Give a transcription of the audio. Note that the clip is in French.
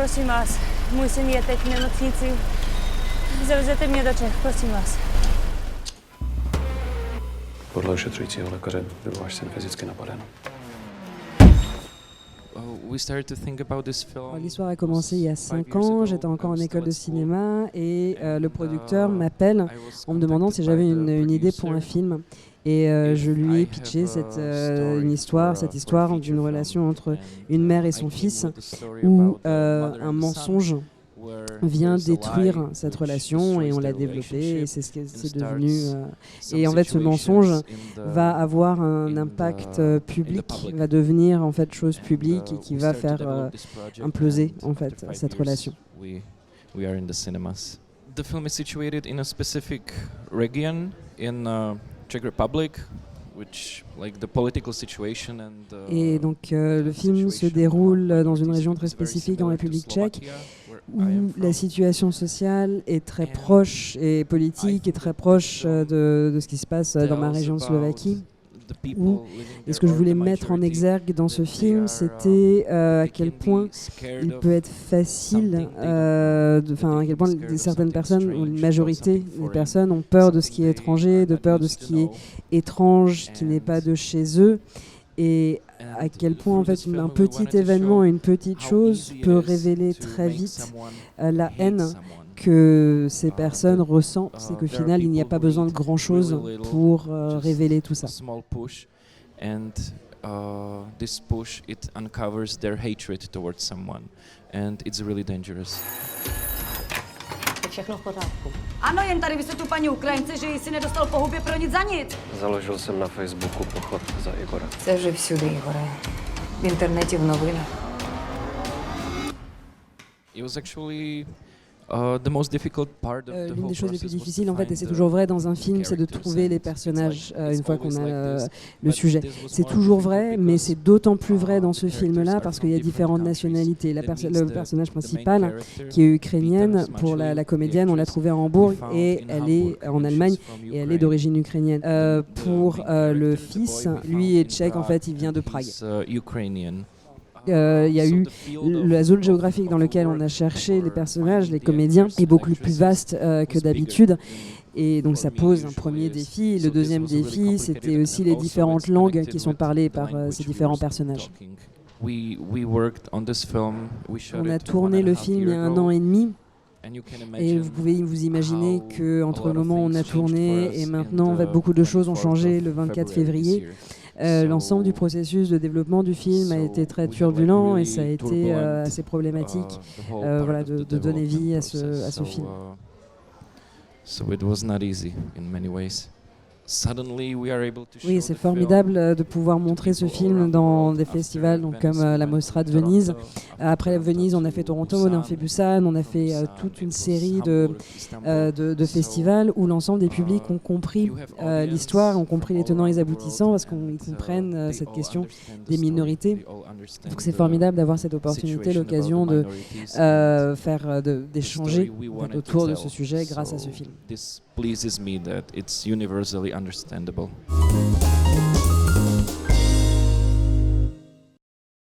prosím vás. Můj syn je teď v nemocnici. Zavezete mě do Čech, prosím vás. Podle ošetřujícího lékaře byl váš syn fyzicky napaden. L'histoire a commencé il y a 5 ans, j'étais encore en école de cinéma et le producteur m'appelle en me demandant si j'avais une idée pour un film. Et je lui ai pitché cette histoire d'une relation entre une mère et son fils où un mensonge vient détruire cette relation et on l'a développée et c'est ce que c'est devenu. Et en fait, ce mensonge va avoir un impact public, va devenir en fait chose publique et qui va faire imploser en fait cette relation. We are in the cinemas. The film is situated in a specific region in Czech Republic. Et donc le film se déroule dans une région très spécifique en République tchèque où la situation sociale est très proche et politique est très proche de ce qui se passe dans ma région de Slovaquie. Et ce que je voulais mettre en exergue dans ce film, c'était à quel point il peut être facile, à quel point certaines personnes, ou une majorité des personnes, ont peur de ce qui est étranger, de peur de ce qui est étrange, qui n'est pas de chez eux, et à quel point en fait un petit événement, une petite chose peut révéler très vite la haine que ces personnes ressentent, c'est qu'au final, il n'y a pas besoin de grand-chose pour révéler tout ça. And this push, it uncovers their hatred towards someone, and it's really dangerous. Všechno v pořádku. Ano, jen tady vysvětlu paní Ukrajince, že jí si nedostal po hubě pro nic za nic. Založil jsem na Facebooku pochod za Igora. Це вже всюди, Ігоре. В інтернеті, в новинах. It was actually l'une des choses les plus difficiles, en fait, et c'est toujours vrai dans un film, c'est de trouver les personnages une fois qu'on a le sujet. C'est toujours vrai, mais c'est d'autant plus vrai dans ce film-là parce qu'il y a différentes nationalités. Le personnage principal, qui est ukrainienne, pour la comédienne, on l'a trouvée à Hambourg et elle est en Allemagne et elle est d'origine ukrainienne. Pour le fils, lui est tchèque, en fait, il vient de Prague. Il y a eu la zone géographique dans laquelle on a cherché les personnages, les comédiens, est beaucoup plus vaste que d'habitude. Et donc ça pose un premier défi. Le deuxième défi, c'était aussi les différentes langues qui sont parlées par ces différents personnages. On a tourné le film il y a 1 an et demi. Et vous pouvez vous imaginer qu'entre le moment où on a tourné et maintenant, en fait, beaucoup de choses ont changé le 24 février. L'ensemble du processus de développement du film a été très turbulent et ça a été assez problématique de donner vie à ce film. So it was not easy in many ways. Oui, c'est formidable de pouvoir montrer ce film dans des festivals donc comme la Mostra de Venise. Après Venise, on a fait Toronto, on a fait Busan, on a fait toute une série de festivals où l'ensemble des publics ont compris l'histoire, ont compris les tenants et les aboutissants parce qu'ils comprennent cette question des minorités. Donc c'est formidable d'avoir cette opportunité, l'occasion de d'échanger autour de ce sujet grâce à ce film. Pleases me that it's universally understandable.